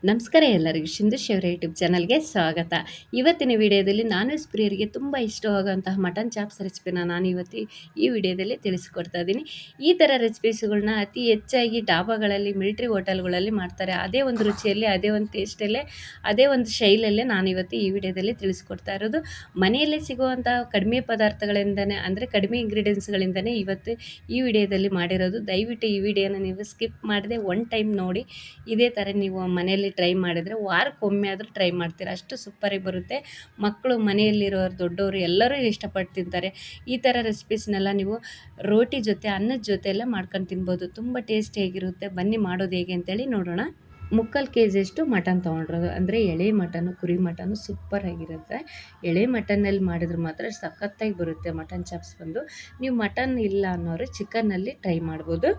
ನಮಸ್ಕಾರ ಎಲ್ಲರಿಗೂ ಶಿಂದುಶ್ ಅವರ ಯೂಟ್ಯೂಬ್ ಚಾನಲ್ಗೆ ಸ್ವಾಗತ. ಇವತ್ತಿನ ವಿಡಿಯೋದಲ್ಲಿ ನಾನ್ ವೆಜ್ ಪ್ರಿಯರಿಗೆ ತುಂಬ ಇಷ್ಟವಾಗುವಂತಹ ಮಟನ್ ಚಾಪ್ಸ್ ರೆಸಿಪಿನ ನಾನು ಇವತ್ತು ಈ ವಿಡಿಯೋದಲ್ಲಿ ತಿಳಿಸಿಕೊಡ್ತಾ ಇದ್ದೀನಿ. ಈ ಥರ ರೆಸಿಪೀಸ್ಗಳನ್ನ ಅತಿ ಹೆಚ್ಚಾಗಿ ಡಾಬಾಗಳಲ್ಲಿ, ಮಿಲಿಟ್ರಿ ಹೋಟೆಲ್ಗಳಲ್ಲಿ ಮಾಡ್ತಾರೆ. ಅದೇ ಒಂದು ರುಚಿಯಲ್ಲಿ, ಅದೇ ಒಂದು ಟೇಸ್ಟಲ್ಲೇ, ಅದೇ ಒಂದು ಶೈಲಿಯಲ್ಲೇ ನಾನು ಇವತ್ತು ಈ ವಿಡಿಯೋದಲ್ಲಿ ತಿಳಿಸ್ಕೊಡ್ತಾ ಇರೋದು. ಮನೆಯಲ್ಲೇ ಸಿಗುವಂತಹ ಕಡಿಮೆ ಪದಾರ್ಥಗಳಿಂದನೇ, ಅಂದರೆ ಕಡಿಮೆ ಇಂಗ್ರೀಡಿಯೆಂಟ್ಸ್ಗಳಿಂದನೇ ಇವತ್ತು ಈ ವಿಡಿಯೋದಲ್ಲಿ ಮಾಡಿರೋದು. ದಯವಿಟ್ಟು ಈ ವಿಡಿಯೋನ ನೀವು ಸ್ಕಿಪ್ ಮಾಡದೆ ಒನ್ ಟೈಮ್ ನೋಡಿ. ಇದೇ ಥರ ನೀವು ಮನೆಯಲ್ಲಿ ಟ್ರೈ ಮಾಡಿದರೆ ವಾರಕ್ಕೊಮ್ಮೆ ಆದರೂ ಟ್ರೈ ಮಾಡ್ತೀರಾ, ಅಷ್ಟು ಸೂಪರಾಗಿ ಬರುತ್ತೆ. ಮಕ್ಕಳು, ಮನೆಯಲ್ಲಿರೋರು, ದೊಡ್ಡವರು ಎಲ್ಲರೂ ಇಷ್ಟಪಟ್ಟು ತಿಂತಾರೆ. ಈ ಥರ ರೆಸಿಪೀಸ್ನೆಲ್ಲ ನೀವು ರೋಟಿ ಜೊತೆ, ಅನ್ನದ ಜೊತೆ ಎಲ್ಲ ಮಾಡ್ಕೊಂಡು ತಿನ್ಬೋದು. ತುಂಬ ಟೇಸ್ಟಿಯಾಗಿರುತ್ತೆ. ಬನ್ನಿ ಮಾಡೋದು ಹೇಗೆ ಅಂತೇಳಿ ನೋಡೋಣ. ಮುಕ್ಕಾಲು ಕೆಜಿಯಷ್ಟು ಮಟನ್ ತೊಗೊಂಡಿರೋದು, ಅಂದರೆ ಎಳೆ ಮಟನು, ಕುರಿ ಮಟನು ಸೂಪರಾಗಿರುತ್ತೆ. ಎಳೆ ಮಟನ್ನಲ್ಲಿ ಮಾಡಿದ್ರೆ ಮಾತ್ರ ಸಖತ್ತಾಗಿ ಬರುತ್ತೆ ಮಟನ್ ಚಾಪ್ಸ್ ಬಂದು. ನೀವು ಮಟನ್ ಇಲ್ಲ ಅನ್ನೋರು ಚಿಕನ್ನಲ್ಲಿ ಟ್ರೈ ಮಾಡ್ಬೋದು.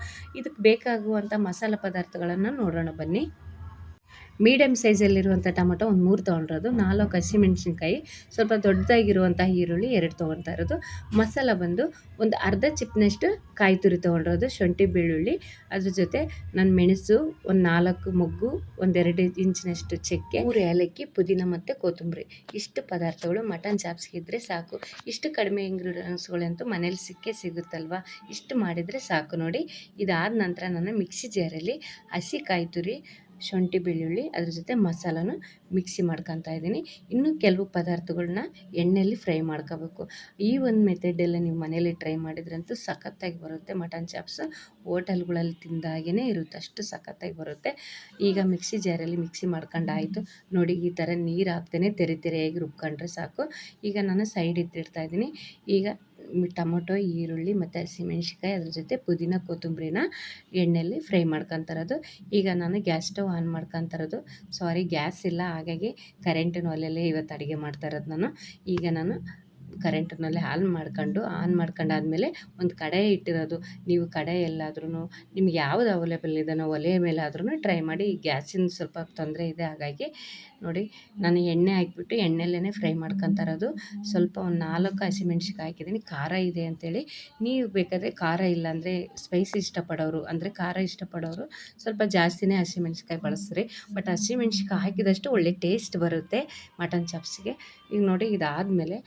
ಇದಕ್ಕೆ ಬೇಕಾಗುವಂಥ ಮಸಾಲೆ ಪದಾರ್ಥಗಳನ್ನು ನೋಡೋಣ ಬನ್ನಿ. ಮೀಡಿಯಮ್ ಸೈಜಲ್ಲಿರುವಂಥ ಟೊಮೊಟೊ ಒಂದು 3 ತೊಗೊಂಡಿರೋದು, 4 ಹಸಿಮೆಣ್ಸಿನ್ಕಾಯಿ, ಸ್ವಲ್ಪ ದೊಡ್ಡದಾಗಿರುವಂಥ ಈರುಳ್ಳಿ 2 ತೊಗೊಳ್ತಾ ಇರೋದು. ಮಸಾಲ ಬಂದು ಒಂದು ಅರ್ಧ ಚಿಪ್ನಷ್ಟು ಕಾಯಿ ತುರಿ ತೊಗೊಂಡಿರೋದು, ಶುಂಠಿ ಬೆಳ್ಳುಳ್ಳಿ, ಅದ್ರ ಜೊತೆ ನಾನು ಮೆಣಸು, ಒಂದು 4 ಮೊಗ್ಗು, ಒಂದು 2 ಇಂಚಿನಷ್ಟು ಚಕ್ಕೆ, 3 ಏಲಕ್ಕಿ, ಪುದೀನ ಮತ್ತು ಕೊತ್ತಂಬರಿ. ಇಷ್ಟು ಪದಾರ್ಥಗಳು ಮಟನ್ ಚಾಪ್ಸ್ಗೆ ಇದ್ದರೆ ಸಾಕು. ಇಷ್ಟು ಕಡಿಮೆ ಇಂಗ್ರೀಡಿಯೆಂಟ್ಸ್ಗಳಂತೂ ಮನೇಲಿ ಸಿಗುತ್ತಲ್ವ, ಇಷ್ಟು ಮಾಡಿದರೆ ಸಾಕು ನೋಡಿ. ಇದಾದ ನಂತರ ನಾನು ಮಿಕ್ಸಿ ಜಾರಲ್ಲಿ ಹಸಿ ಕಾಯಿ ತುರಿ, ಶುಂಠಿ ಬೆಳ್ಳುಳ್ಳಿ, ಅದ್ರ ಜೊತೆ ಮಸಾಲನ ಮಿಕ್ಸಿ ಮಾಡ್ಕೊತಾ ಇದ್ದೀನಿ. ಇನ್ನೂ ಕೆಲವು ಪದಾರ್ಥಗಳನ್ನ ಎಣ್ಣೆಯಲ್ಲಿ ಫ್ರೈ ಮಾಡ್ಕೋಬೇಕು. ಈ ಒಂದು ಮೆಥಡಲ್ಲಿ ನೀವು ಮನೇಲಿ ಟ್ರೈ ಮಾಡಿದ್ರಂತೂ ಸಖತ್ತಾಗಿ ಬರುತ್ತೆ ಮಟನ್ ಚಾಪ್ಸ್. ಹೋಟೆಲ್ಗಳಲ್ಲಿ ತಿಂದಾಗೇ ಇರುತ್ತೆ, ಅಷ್ಟು ಸಖತ್ತಾಗಿ ಬರುತ್ತೆ. ಈಗ ಮಿಕ್ಸಿ ಜಾರಲ್ಲಿ ಮಿಕ್ಸಿ ಮಾಡ್ಕೊಂಡಾಯಿತು ನೋಡಿ. ಈ ಥರ ನೀರು ಹಾಕ್ತೇನೆ ತೆರೆಯಾಗಿ ರುಬ್ಕೊಂಡ್ರೆ ಸಾಕು. ಈಗ ನಾನು ಸೈಡ್ ಇಟ್ಟಿರ್ತಾ ಇದ್ದೀನಿ. ಈಗ ಟೊಮೊಟೊ, ಈರುಳ್ಳಿ ಮತ್ತು ಹಸಿಮೆಣ್ಸಿನ್ಕಾಯಿ, ಅದ್ರ ಜೊತೆ ಪುದೀನ, ಕೊತ್ತಂಬರಿನ ಎಣ್ಣೆಯಲ್ಲಿ ಫ್ರೈ ಮಾಡ್ಕೊತಾರದು. ಈಗ ನಾನು ಗ್ಯಾಸ್ ಸ್ಟವ್ ಆನ್ ಮಾಡ್ಕೊತಾರದು. ಸಾರಿ, ಗ್ಯಾಸ್ ಇಲ್ಲ, ಹಾಗಾಗಿ ಕರೆಂಟಿನ ಒಲೆಯಲ್ಲೇ ಇವತ್ತು ಅಡುಗೆ ಮಾಡ್ತಾ ಇರೋದು ನಾನು. ಈಗ ನಾನು ಕರೆಂಟಿನಲ್ಲಿ ಆನ್ ಮಾಡ್ಕೊಂಡಾದ್ಮೇಲೆ ಒಂದು ಕಡಾಯಿ ಇಟ್ಟಿರೋದು. ನೀವು ಕಡಾಯಿ ಎಲ್ಲಾದ್ರೂ ನಿಮ್ಗೆ ಯಾವುದು ಅವೈಲೇಬಲ್ ಇದೆಯೋ ಒಲೆಯ ಮೇಲೆ ಆದ್ರೂ ಟ್ರೈ ಮಾಡಿ. ಗ್ಯಾಸಿನ ಸ್ವಲ್ಪ ತೊಂದರೆ ಇದೆ, ಹಾಗಾಗಿ ನೋಡಿ ನಾನು ಎಣ್ಣೆ ಹಾಕಿಬಿಟ್ಟು ಎಣ್ಣೆಲ್ಲೇ ಫ್ರೈ ಮಾಡ್ಕೊತಾ ಇರೋದು. ಸ್ವಲ್ಪ ಒಂದು 4 ಹಸಿಮೆಣ್ಸಿನ್ಕಾಯಿ ಹಾಕಿದ್ದೀನಿ, ಖಾರ ಇದೆ ಅಂಥೇಳಿ. ನೀವು ಬೇಕಾದರೆ ಖಾರ ಇಲ್ಲ ಅಂದರೆ ಸ್ಪೈಸಿ ಇಷ್ಟಪಡೋರು, ಅಂದರೆ ಖಾರ ಇಷ್ಟಪಡೋರು ಸ್ವಲ್ಪ ಜಾಸ್ತಿನೇ ಹಸಿಮೆಣ್ಸಿನ್ಕಾಯಿ ಬಳಸ್ರಿ. ಬಟ್ ಹಸಿಮೆಣ್ಸಿನ್ಕಾಯಿ ಹಾಕಿದಷ್ಟು ಒಳ್ಳೆ ಟೇಸ್ಟ್ ಬರುತ್ತೆ ಮಟನ್ ಚಾಪ್ಸ್ಗೆ. ಈಗ ನೋಡಿ, ಇದಾದಮೇಲೆ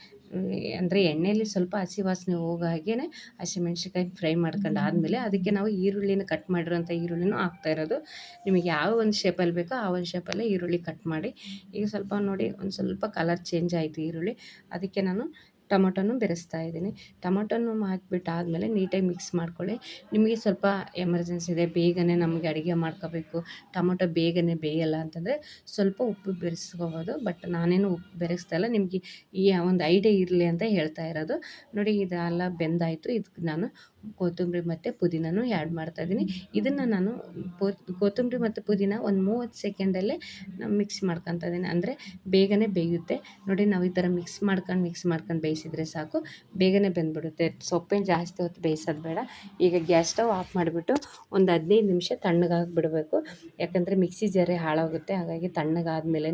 ಅಂದರೆ ಎಣ್ಣೆಯಲ್ಲಿ ಸ್ವಲ್ಪ ಹಸಿ ವಾಸನೆ ಹೋಗೋ ಹಾಗೇ ಹಸಿಮೆಣ್ಸಿನ್ಕಾಯಿ ಫ್ರೈ ಮಾಡ್ಕೊಂಡಾದ್ಮೇಲೆ ಅದಕ್ಕೆ ನಾವು ಈರುಳ್ಳಿನ ಕಟ್ ಮಾಡಿರೋಂಥ ಈರುಳ್ಳಿನೂ ಹಾಕ್ತಾಯಿರೋದು. ನಿಮಗೆ ಯಾವ ಒಂದು ಶೇಪಲ್ಲಿ ಬೇಕೋ ಆ ಒಂದು ಶೇಪಲ್ಲೇ ಈರುಳ್ಳಿ ಕಟ್ ಮಾಡಿ. ಈಗ ಸ್ವಲ್ಪ ನೋಡಿ, ಒಂದು ಸ್ವಲ್ಪ ಕಲರ್ ಚೇಂಜ್ ಆಯಿತು ಈರುಳ್ಳಿ, ಅದಕ್ಕೆ ನಾನು ಟೊಮೊಟೊನೂ ಬೆರೆಸ್ತಾ ಇದ್ದೀನಿ. ಟೊಮೊಟೊನೂ ಹಾಕ್ಬಿಟ್ಟು ಆದಮೇಲೆ ನೀಟಾಗಿ ಮಿಕ್ಸ್ ಮಾಡ್ಕೊಳ್ಳಿ. ನಿಮಗೆ ಸ್ವಲ್ಪ ಎಮರ್ಜೆನ್ಸಿ ಇದೆ, ಬೇಗನೆ ನಮಗೆ ಅಡುಗೆ ಮಾಡ್ಕೋಬೇಕು, ಟೊಮೊಟೊ ಬೇಗನೆ ಬೇಯಲ್ಲ ಅಂತಂದರೆ ಸ್ವಲ್ಪ ಉಪ್ಪು ಬೆರೆಸ್ಕೋಬೋದು. ಬಟ್ ನಾನೇನು ಉಪ್ಪು ಬೆರೆಸ್ತಾ ಇಲ್ಲ, ನಿಮಗೆ ಈ ಒಂದು ಐಡಿಯಾ ಇರಲಿ ಅಂತ ಹೇಳ್ತಾ ಇರೋದು. ನೋಡಿ, ಇದೆಲ್ಲ ಬೆಂದಾಯಿತು. ಇದಕ್ಕೆ ನಾನು ಕೊತ್ತಂಬರಿ ಮತ್ತು ಪುದೀನೂ ಆ್ಯಡ್ ಮಾಡ್ತಾಯಿದ್ದೀನಿ. ಇದನ್ನು ನಾನು ಕೊತ್ತಂಬರಿ ಮತ್ತು ಪುದೀನ ಒಂದು 30 ಸೆಕೆಂಡಲ್ಲೇ ನಾನು ಮಿಕ್ಸ್ ಮಾಡ್ಕೊತಾ ಇದ್ದೀನಿ, ಅಂದರೆ ಬೇಗನೆ ಬೇಯುತ್ತೆ. ನೋಡಿ, ನಾವು ಈ ಥರ ಮಿಕ್ಸ್ ಮಾಡ್ಕೊಂಡು ಬೇಯಿಸಿದರೆ ಸಾಕು, ಬೇಗನೆ ಬೆಂದ್ಬಿಡುತ್ತೆ. ಸೊಪ್ಪೇನು ಜಾಸ್ತಿ ಹೊತ್ತು ಬೇಯಿಸೋದು ಬೇಡ. ಈಗ ಗ್ಯಾಸ್ ಸ್ಟವ್ ಆಫ್ ಮಾಡಿಬಿಟ್ಟು ಒಂದು 15 ನಿಮಿಷ ತಣ್ಣಗಾಗಿ ಬಿಡಬೇಕು. ಯಾಕಂದರೆ ಮಿಕ್ಸಿ ಜಾರೇ ಹಾಳಾಗುತ್ತೆ, ಹಾಗಾಗಿ ತಣ್ಣಗಾದ್ಮೇಲೆ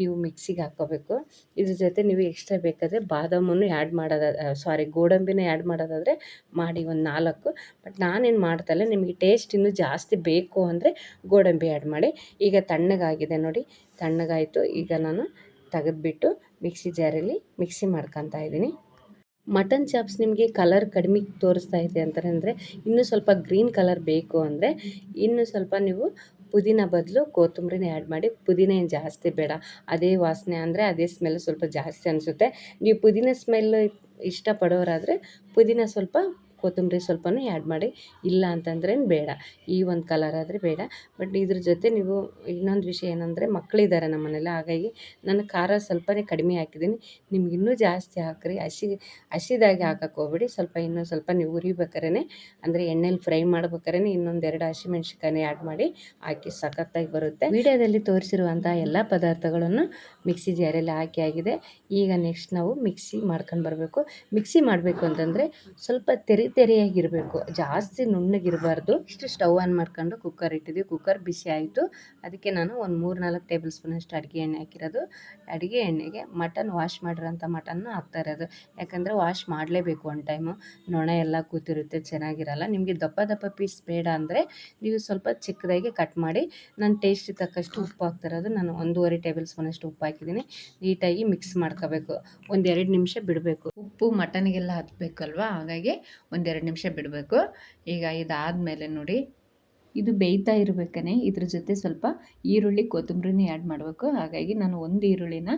ನೀವು ಮಿಕ್ಸಿಗೆ ಹಾಕ್ಕೋಬೇಕು. ಇದ್ರ ಜೊತೆ ನೀವು ಎಕ್ಸ್ಟ್ರಾ ಬೇಕಾದರೆ ಬಾದಾಮನ್ನು ಆ್ಯಡ್ ಗೋಡಂಬಿನ ಆ್ಯಡ್ ಮಾಡೋದಾದರೆ ಮಾಡಿ, ಒಂದು 4. ಬಟ್ ನಾನೇನು ಮಾಡ್ತಾಯಿಲ್ಲ, ನಿಮಗೆ ಟೇಸ್ಟ್ ಇನ್ನೂ ಜಾಸ್ತಿ ಬೇಕು ಅಂದರೆ ಗೋಡಂಬಿ ಆ್ಯಡ್ ಮಾಡಿ. ಈಗ ತಣ್ಣಗಾಗಿದೆ ನೋಡಿ, ತಣ್ಣಗಾಯಿತು. ಈಗ ನಾನು ತೆಗೆದುಬಿಟ್ಟು ಮಿಕ್ಸಿ ಜಾರಲ್ಲಿ ಮಿಕ್ಸಿ ಮಾಡ್ಕೊತಾ ಇದ್ದೀನಿ. ಮಟನ್ ಚಾಪ್ಸ್ ನಿಮಗೆ ಕಲರ್ ಕಡಿಮೆ ತೋರಿಸ್ತಾ ಇದೆ ಅಂತಂದರೆ, ಇನ್ನೂ ಸ್ವಲ್ಪ ಗ್ರೀನ್ ಕಲರ್ ಬೇಕು ಅಂದರೆ ಇನ್ನೂ ಸ್ವಲ್ಪ ನೀವು ಪುದೀನ ಬದಲು ಕೊತ್ತಂಬರಿನ ಆ್ಯಡ್ ಮಾಡಿ. ಪುದೀನ ಏನು ಜಾಸ್ತಿ ಬೇಡ, ಅದೇ ವಾಸನೆ, ಅಂದರೆ ಅದೇ ಸ್ಮೆಲ್ ಸ್ವಲ್ಪ ಜಾಸ್ತಿ ಅನಿಸುತ್ತೆ. ನೀವು ಪುದೀನ ಸ್ಮೆಲ್ಲು ಇಷ್ಟಪಡೋರಾದರೆ ಪುದೀನ ಸ್ವಲ್ಪ, ಕೊತ್ತಂಬರಿ ಸ್ವಲ್ಪನೂ ಆ್ಯಡ್ ಮಾಡಿ. ಇಲ್ಲ ಅಂತಂದ್ರೇನು ಬೇಡ, ಈ ಒಂದು ಕಲರ್ ಆದರೆ ಬೇಡ. ಬಟ್ ಇದ್ರ ಜೊತೆ ನೀವು ಇನ್ನೊಂದು ವಿಷಯ ಏನಂದರೆ, ಮಕ್ಕಳಿದ್ದಾರೆ ನಮ್ಮ ಮನೇಲಿ, ಹಾಗಾಗಿ ನಾನು ಖಾರ ಸ್ವಲ್ಪನೇ ಕಡಿಮೆ ಹಾಕಿದ್ದೀನಿ. ನಿಮ್ಗೆ ಇನ್ನೂ ಜಾಸ್ತಿ ಹಾಕ್ರಿ, ಹಸಿದಾಗಿ ಹಾಕಕ್ಕೆ ಹೋಗ್ಬೇಡಿ. ಸ್ವಲ್ಪ ಇನ್ನೂ ಸ್ವಲ್ಪ ನೀವು ಉರಿಬೇಕಾದ್ರೆ, ಅಂದರೆ ಎಣ್ಣೆಲಿ ಫ್ರೈ ಮಾಡ್ಬೇಕಾದ್ರೆ ಇನ್ನೊಂದು 2 ಹಸಿಮೆಣ್ಸಿನ್ಕಾಯಿನ ಆ್ಯಡ್ ಮಾಡಿ ಹಾಕಿ, ಸಖತ್ತಾಗಿ ಬರುತ್ತೆ. ವಿಡಿಯೋದಲ್ಲಿ ತೋರಿಸಿರುವಂಥ ಎಲ್ಲ ಪದಾರ್ಥಗಳನ್ನು ಮಿಕ್ಸಿ ಜಾರಲ್ಲಿ ಹಾಕಿ ಆಗಿದೆ. ಈಗ ನೆಕ್ಸ್ಟ್ ನಾವು ಮಿಕ್ಸಿ ಮಾಡ್ಕೊಂಡು ಬರಬೇಕು. ಮಿಕ್ಸಿ ಮಾಡಬೇಕು ಅಂತಂದರೆ ಸ್ವಲ್ಪ ತೆರೆಯಾಗಿರಬೇಕು, ಜಾಸ್ತಿ ನುಣ್ಣಗಿರಬಾರ್ದು. ಇಷ್ಟು ಸ್ಟವ್ ಆನ್ ಮಾಡ್ಕೊಂಡು ಕುಕ್ಕರ್ ಇಟ್ಟಿದ್ವಿ. ಕುಕ್ಕರ್ ಬಿಸಿ ಆಯಿತು. ಅದಕ್ಕೆ ನಾನು ಒಂದು 3-4 ಟೇಬಲ್ ಸ್ಪೂನಷ್ಟು ಅಡುಗೆ ಎಣ್ಣೆ ಹಾಕಿರೋದು. ಅಡುಗೆ ಎಣ್ಣೆಗೆ ಮಟನ್ ವಾಶ್ ಮಾಡಿರೋಂಥ ಮಟನ್ನು ಹಾಕ್ತಾ ಇರೋದು. ಯಾಕಂದರೆ ವಾಶ್ ಮಾಡಲೇಬೇಕು ಒನ್ ಟೈಮು, ನೊಣ ಎಲ್ಲ ಕೂತಿರುತ್ತೆ, ಚೆನ್ನಾಗಿರಲ್ಲ. ನಿಮಗೆ ದಪ್ಪ ದಪ್ಪ ಪೀಸ್ ಬೇಡ ಅಂದರೆ ನೀವು ಸ್ವಲ್ಪ ಚಿಕ್ಕದಾಗಿ ಕಟ್ ಮಾಡಿ. ನಾನು ಟೇಸ್ಟ್ ತಕ್ಕಷ್ಟು ಉಪ್ಪು ಹಾಕ್ತಾ ಇರೋದು. ನಾನು 1.5 ಟೇಬಲ್ ಸ್ಪೂನಷ್ಟು ಉಪ್ಪು ಹಾಕಿದ್ದೀನಿ. ನೀಟಾಗಿ ಮಿಕ್ಸ್ ಮಾಡ್ಕೋಬೇಕು. 1-2 ನಿಮಿಷ ಬಿಡಬೇಕು. ಉಪ್ಪು ಮಟನ್ಗೆಲ್ಲ ಹತ್ತಬೇಕಲ್ವ, ಹಾಗಾಗಿ 1-2 ನಿಮಿಷ ಬಿಡಬೇಕು. ಈಗ ಇದಾದಮೇಲೆ ನೋಡಿ, ಇದು ಬೇಯ್ತಾ ಇರಬೇಕೇ ಇದ್ರ ಜೊತೆ ಸ್ವಲ್ಪ ಈರುಳ್ಳಿ ಕೊತ್ತಂಬರಿನೇ ಆ್ಯಡ್ ಮಾಡಬೇಕು. ಹಾಗಾಗಿ ನಾನು ಒಂದು ಈರುಳ್ಳಿನ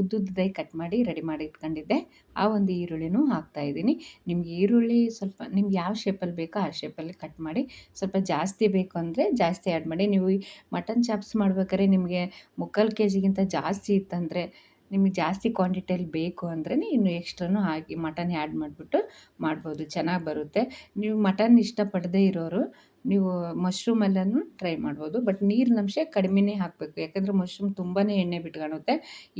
ಉದ್ದುದ್ದಾಗಿ ಕಟ್ ಮಾಡಿ ರೆಡಿ ಮಾಡಿ ಇಟ್ಕೊಂಡಿದ್ದೆ. ಆ ಒಂದು ಈರುಳ್ಳಿನೂ ಹಾಕ್ತಾಯಿದ್ದೀನಿ. ನಿಮ್ಗೆ ಈರುಳ್ಳಿ ಸ್ವಲ್ಪ ನಿಮ್ಗೆ ಯಾವ ಶೇಪಲ್ಲಿ ಬೇಕೋ ಆ ಶೇಪಲ್ಲಿ ಕಟ್ ಮಾಡಿ. ಸ್ವಲ್ಪ ಜಾಸ್ತಿ ಬೇಕು ಅಂದರೆ ಜಾಸ್ತಿ ಆ್ಯಡ್ ಮಾಡಿ. ನೀವು ಈ ಮಟನ್ ಚಾಪ್ಸ್ ಮಾಡ್ಬೇಕಾದ್ರೆ ನಿಮಗೆ 3/4 kg ಜಾಸ್ತಿ ಇತ್ತಂದರೆ, ನಿಮಗೆ ಜಾಸ್ತಿ ಕ್ವಾಂಟಿಟಿಯಲ್ಲಿ ಬೇಕು ಅಂದ್ರೆ ಇನ್ನು ಎಕ್ಸ್ಟ್ರಾನು ಹಾಕಿ ಮಟನ್ ಆ್ಯಡ್ ಮಾಡಿಬಿಟ್ಟು ಮಾಡ್ಬೋದು, ಚೆನ್ನಾಗಿ ಬರುತ್ತೆ. ನೀವು ಮಟನ್ ಇಷ್ಟಪಡದೇ ಇರೋರು ನೀವು ಮಶ್ರೂಮಲ್ಲೂ ಟ್ರೈ ಮಾಡ್ಬೋದು. ಬಟ್ ನೀರಿನಂಶ ಕಡಿಮೆನೇ ಹಾಕಬೇಕು, ಯಾಕಂದರೆ ಮಶ್ರೂಮ್ ತುಂಬಾ ಎಣ್ಣೆ ಬಿಟ್ಕೊಳುತ್ತೆ.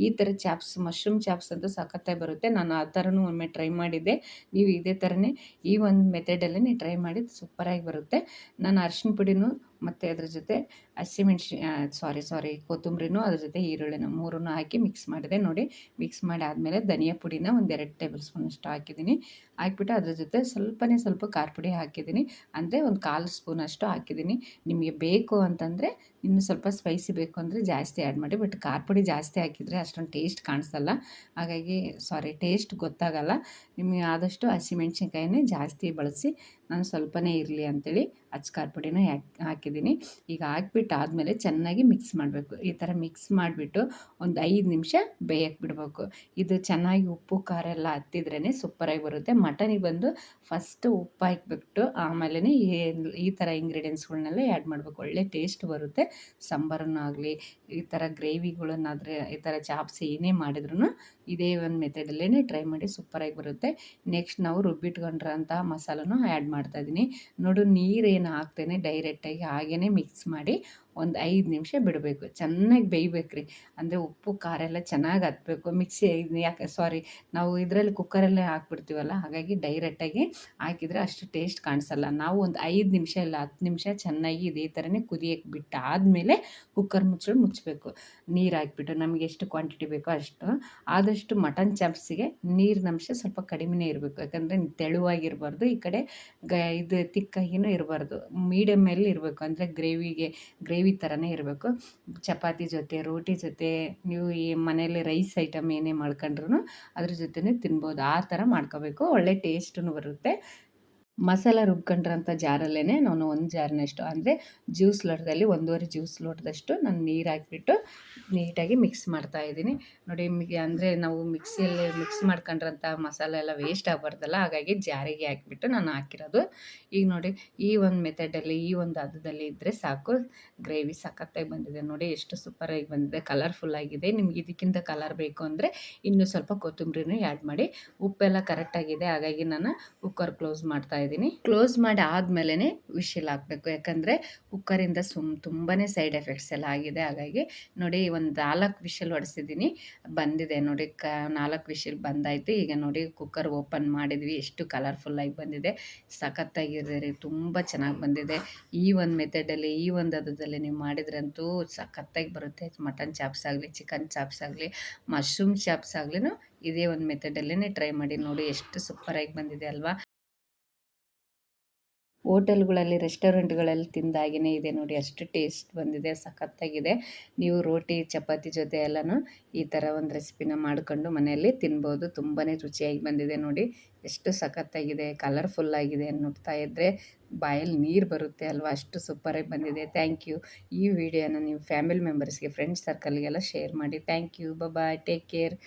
ಈ ಥರ ಚಾಪ್ಸ್, ಮಶ್ರೂಮ್ ಚಾಪ್ಸ್ ಅಂತೂ ಸಖತ್ತಾಗಿ ಬರುತ್ತೆ. ನಾನು ಆ ಥರನೂ ಒಮ್ಮೆ ಟ್ರೈ ಮಾಡಿದ್ದೆ. ನೀವು ಇದೇ ಥರನೇ ಈ ಒಂದು ಮೆಥಡಲ್ಲೇ ಟ್ರೈ ಮಾಡಿ, ಸೂಪರಾಗಿ ಬರುತ್ತೆ. ನಾನು ಅರಿಶಿನ ಪುಡಿನೂ ಮತ್ತು ಅದ್ರ ಜೊತೆ ಕೊತ್ತಂಬರಿನೂ ಅದ್ರ ಜೊತೆ ಈರುಳ್ಳಿನೂ 3 ಹಾಕಿ ಮಿಕ್ಸ್ ಮಾಡಿದೆ ನೋಡಿ. ಮಿಕ್ಸ್ ಮಾಡಿ ಆದಮೇಲೆ ಧನಿಯಾ ಪುಡಿನ 1-2 ಟೇಬಲ್ ಸ್ಪೂನಷ್ಟು ಹಾಕಿದ್ದೀನಿ. ಹಾಕ್ಬಿಟ್ಟು ಅದ್ರ ಜೊತೆ ಸ್ವಲ್ಪ ಖಾರ ಪುಡಿ ಹಾಕಿದ್ದೀನಿ, ಅಂದರೆ ಒಂದು 1/4 ಸ್ಪೂನಷ್ಟು ಹಾಕಿದ್ದೀನಿ. ನಿಮಗೆ ಬೇಕು ಅಂತಂದರೆ ಇನ್ನು ಸ್ವಲ್ಪ ಸ್ಪೈಸಿ ಬೇಕು ಅಂದರೆ ಜಾಸ್ತಿ ಆ್ಯಡ್ ಮಾಡಿ. ಬಟ್ ಖಾರ ಪುಡಿ ಜಾಸ್ತಿ ಹಾಕಿದರೆ ಅಷ್ಟೊಂದು ಟೇಸ್ಟ್ ಕಾಣಿಸಲ್ಲ, ಹಾಗಾಗಿ ಟೇಸ್ಟ್ ಗೊತ್ತಾಗಲ್ಲ. ನಿಮಗೆ ಆದಷ್ಟು ಹಸಿಮೆಣ್ಸಿನ್ಕಾಯಿನೇ ಜಾಸ್ತಿ ಬಳಸಿ. ನಾನು ಸ್ವಲ್ಪನೇ ಇರಲಿ ಅಂಥೇಳಿ ಖಾರ ಪುಡಿನ ಹಾಕಿದ್ದೀನಿ. ಈಗ ಹಾಕ್ಬಿಟ್ಟು ಆದಮೇಲೆ ಚೆನ್ನಾಗಿ ಮಿಕ್ಸ್ ಮಾಡಬೇಕು. ಈ ಥರ ಮಿಕ್ಸ್ ಮಾಡಿಬಿಟ್ಟು ಒಂದು 5 ನಿಮಿಷ ಬೇಯಕ್ಕೆ ಬಿಡಬೇಕು. ಇದು ಚೆನ್ನಾಗಿ ಉಪ್ಪು ಖಾರ ಎಲ್ಲ ಹತ್ತಿದ್ರೇ ಸೂಪರಾಗಿ ಬರುತ್ತೆ. ಮಟನಿಗೆ ಬಂದು ಫಸ್ಟು ಉಪ್ಪು ಹಾಕ್ಬಿಟ್ಟು ಆಮೇಲೆ ಈ ಥರ ಇಂಗ್ರೀಡಿಯೆಂಟ್ಸ್ಗಳನ್ನೆಲ್ಲ ಆ್ಯಡ್ ಮಾಡಬೇಕು. ಒಳ್ಳೆ ಟೇಸ್ಟ್ ಬರುತ್ತೆ. ಸಾಂಬಾರನ್ನಾಗಲಿ ಈ ಥರ ಗ್ರೇವಿಗಳನ್ನಾದರೆ, ಈ ಥರ ಚಾಪ್ಸ್ ಏನೇ ಮಾಡಿದ್ರೂ ಇದೇ ಒಂದು ಮೆಥಡಲ್ಲೇ ಟ್ರೈ ಮಾಡಿ, ಸೂಪರಾಗಿ ಬರುತ್ತೆ. ನೆಕ್ಸ್ಟ್ ನಾವು ರುಬ್ಬಿಟ್ಕೊಂಡಿರೋಂಥ ಮಸಾಲನೂ ಆ್ಯಡ್ ಮಾಡ್ತಾಯಿದ್ದೀನಿ. ನೋಡು, ನೀರೇನು ಹಾಕ್ತೇನೆ ಡೈರೆಕ್ಟಾಗಿ ಹಾಗೇ ಮಿಕ್ಸ್ ಮಾಡಿ ಒಂದು 5 ನಿಮಿಷ ಬಿಡಬೇಕು. ಚೆನ್ನಾಗಿ ಬೇಯಬೇಕ್ರಿ, ಅಂದರೆ ಉಪ್ಪು ಖಾರ ಎಲ್ಲ ಚೆನ್ನಾಗಿ ಹತ್ತಬೇಕು. ನಾವು ಇದರಲ್ಲಿ ಕುಕ್ಕರಲ್ಲೇ ಹಾಕ್ಬಿಡ್ತೀವಲ್ಲ, ಹಾಗಾಗಿ ಡೈರೆಕ್ಟಾಗಿ ಹಾಕಿದರೆ ಅಷ್ಟು ಟೇಸ್ಟ್ ಕಾಣಿಸಲ್ಲ. ನಾವು ಒಂದು 5 ನಿಮಿಷ ಇಲ್ಲ 10 ನಿಮಿಷ ಚೆನ್ನಾಗಿ ಇದೇ ಥರನೇ ಕುದಿಯಕ್ಕೆ ಬಿಟ್ಟು ಆದಮೇಲೆ ಕುಕ್ಕರ್ ಮುಚ್ಚಬೇಕು. ನೀರು ಹಾಕ್ಬಿಟ್ಟು ನಮಗೆ ಎಷ್ಟು ಕ್ವಾಂಟಿಟಿ ಬೇಕೋ ಅಷ್ಟು. ಆದಷ್ಟು ಮಟನ್ ಚಾಪ್ಸಿಗೆ ನೀರಿನಂಶ ಸ್ವಲ್ಪ ಕಡಿಮೆನೇ ಇರಬೇಕು, ಯಾಕಂದರೆ ತೆಳುವಾಗಿರಬಾರ್ದು, ಈ ಕಡೆ ಇದು ತಿಕ್ಕಾಗಿಯೂ ಇರಬಾರ್ದು, ಮೀಡಿಯಮಲ್ಲಿ ಇರಬೇಕು. ಅಂದರೆ ಗ್ರೇವಿ ಥರನೇ ಇರಬೇಕು. ಚಪಾತಿ ಜೊತೆ, ರೋಟಿ ಜೊತೆ, ನೀವು ಈ ಮನೇಲಿ ರೈಸ್ ಐಟಮ್ ಏನೇ ಮಾಡ್ಕೊಂಡ್ರೂ ಅದ್ರ ಜೊತೆನೇ ತಿನ್ಬೋದು. ಆ ಥರ ಮಾಡ್ಕೋಬೇಕು, ಒಳ್ಳೆ ಟೇಸ್ಟೂ ಬರುತ್ತೆ. ಮಸಾಲ ರುಬ್ಕೊಂಡ್ರಂಥ ಜಾರಲ್ಲೇ ನಾನು 1 ಜಾರ್ನಷ್ಟು, ಅಂದರೆ ಜ್ಯೂಸ್ ಲೋಟದಲ್ಲಿ 1.5 ಜ್ಯೂಸ್ ಲೋಟದಷ್ಟು ನಾನು ನೀರು ಹಾಕಿಬಿಟ್ಟು ನೀಟಾಗಿ ಮಿಕ್ಸ್ ಮಾಡ್ತಾಯಿದ್ದೀನಿ ನೋಡಿ. ನಿಮಗೆ ಅಂದರೆ ನಾವು ಮಿಕ್ಸಿಯಲ್ಲಿ ಮಿಕ್ಸ್ ಮಾಡ್ಕೊಂಡ್ರಂಥ ಮಸಾಲ ಎಲ್ಲ ವೇಸ್ಟ್ ಆಗಬಾರ್ದಲ್ಲ, ಹಾಗಾಗಿ ಜಾರಿಗೆ ಹಾಕಿಬಿಟ್ಟು ನಾನು ಹಾಕಿರೋದು. ಈಗ ನೋಡಿ, ಈ ಒಂದು ಮೆಥಡಲ್ಲಿ, ಈ ಒಂದು ಹದದಲ್ಲಿ ಇದ್ದರೆ ಸಾಕು. ಗ್ರೇವಿ ಸಖತ್ತಾಗಿ ಬಂದಿದೆ ನೋಡಿ, ಎಷ್ಟು ಸೂಪರಾಗಿ ಬಂದಿದೆ, ಕಲರ್ಫುಲ್ಲಾಗಿದೆ. ನಿಮ್ಗೆ ಇದಕ್ಕಿಂತ ಕಲರ್ ಬೇಕು ಅಂದರೆ ಇನ್ನೂ ಸ್ವಲ್ಪ ಕೊತ್ತಂಬರಿನೂ ಆ್ಯಡ್ ಮಾಡಿ. ಉಪ್ಪೆಲ್ಲ ಕರೆಕ್ಟಾಗಿದೆ, ಹಾಗಾಗಿ ನಾನು ಕುಕ್ಕರ್ ಕ್ಲೋಸ್ ಕ್ಲೋಸ್ ಮಾಡಿ ಆದಮೇಲೆ ವಿಶಿಲ್ ಹಾಕಬೇಕು, ಯಾಕಂದರೆ ಕುಕ್ಕರಿಂದ ತುಂಬಾ ಸೈಡ್ ಎಫೆಕ್ಟ್ಸ್ ಎಲ್ಲ ಆಗಿದೆ. ಹಾಗಾಗಿ ನೋಡಿ, ಒಂದು 4 ವಿಶಿಲ್ ಹೊಡೆಸಿದ್ದೀನಿ, ಬಂದಿದೆ ನೋಡಿ, 4 ವಿಶಿಲ್ ಬಂದಾಯಿತು. ಈಗ ನೋಡಿ, ಕುಕ್ಕರ್ ಓಪನ್ ಮಾಡಿದ್ವಿ, ಎಷ್ಟು ಕಲರ್ಫುಲ್ಲಾಗಿ ಬಂದಿದೆ, ಸಖತ್ತಾಗಿದೆ ರೀ, ತುಂಬ ಚೆನ್ನಾಗಿ ಬಂದಿದೆ. ಈ ಒಂದು ಮೆಥಡಲ್ಲಿ, ಈ ಒಂದು ಹದದಲ್ಲಿ ನೀವು ಮಾಡಿದ್ರಂತೂ ಸಖತ್ತಾಗಿ ಬರುತ್ತೆ. ಮಟನ್ ಚಾಪ್ಸ್ ಆಗಲಿ, ಚಿಕನ್ ಚಾಪ್ಸ್ ಆಗಲಿ, ಮಶ್ರೂಮ್ ಚಾಪ್ಸ್ ಆಗಲಿ, ಇದೇ ಒಂದು ಮೆಥಡಲ್ಲೇ ಟ್ರೈ ಮಾಡಿ ನೋಡಿ, ಎಷ್ಟು ಸೂಪರಾಗಿ ಬಂದಿದೆ ಅಲ್ವಾ. ಹೋಟೆಲ್ಗಳಲ್ಲಿ, ರೆಸ್ಟೋರೆಂಟ್ಗಳಲ್ಲಿ ತಿಂದಾಗೇ ಇದೆ ನೋಡಿ, ಅಷ್ಟು ಟೇಸ್ಟ್ ಬಂದಿದೆ, ಸಖತ್ತಾಗಿದೆ. ನೀವು ರೋಟಿ ಚಪಾತಿ ಜೊತೆ ಎಲ್ಲನೂ ಈ ಥರ ಒಂದು ರೆಸಿಪಿನ ಮಾಡ್ಕೊಂಡು ಮನೆಯಲ್ಲಿ ತಿನ್ಬೋದು. ತುಂಬಾ ರುಚಿಯಾಗಿ ಬಂದಿದೆ ನೋಡಿ, ಎಷ್ಟು ಸಖತ್ತಾಗಿದೆ, ಕಲರ್ಫುಲ್ಲಾಗಿದೆ. ನೋಡ್ತಾ ಇದ್ದರೆ ಬಾಯಲ್ಲಿ ನೀರು ಬರುತ್ತೆ ಅಲ್ವಾ, ಅಷ್ಟು ಸೂಪರಾಗಿ ಬಂದಿದೆ. Thank you. ಈ ವಿಡಿಯೋನ ನೀವು ಫ್ಯಾಮಿಲಿ ಮೆಂಬರ್ಸ್ಗೆ, ಫ್ರೆಂಡ್ಸ್ ಸರ್ಕಲ್ಗೆಲ್ಲ ಶೇರ್ ಮಾಡಿ. Thank you. Bye, take care.